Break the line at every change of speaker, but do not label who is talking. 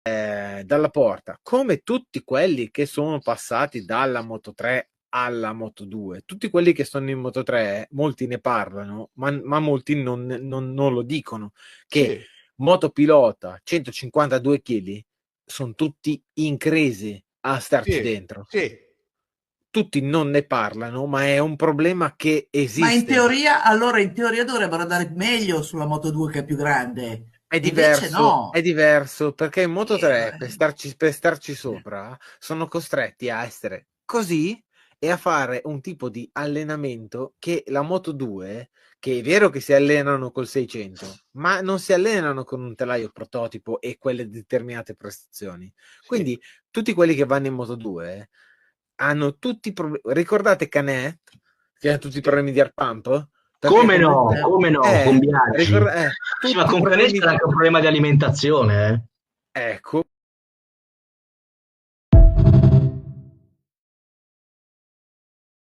dalla porta, come tutti quelli che sono passati dalla Moto 3 alla Moto 2, tutti quelli che sono in Moto 3, molti ne parlano, ma molti non lo dicono, che
Sì,
motopilota 152 kg sono tutti in crisi a starci
sì,
dentro.
sì.
Tutti non ne parlano, ma è un problema che
Ma in
esiste.
teoria, allora in teoria dovrebbero andare meglio sulla Moto 2 che è più grande. E invece
È
no.
diverso perché in Moto 3
Eh,
per starci sopra sono costretti a essere così e a fare un tipo di allenamento che la Moto 2, che è vero che si allenano col 600, ma non si allenano con un telaio prototipo e quelle determinate prestazioni.
sì.
Quindi tutti quelli che vanno in Moto 2 hanno tutti problemi. Ricordate Canet che ha tutti i
Sì.
problemi di air pump? Perché comunque
Come no, con Biaggi. Sì, ma
tutti i
con Canessa
problemi.
era anche un problema di alimentazione, eh.
Ecco,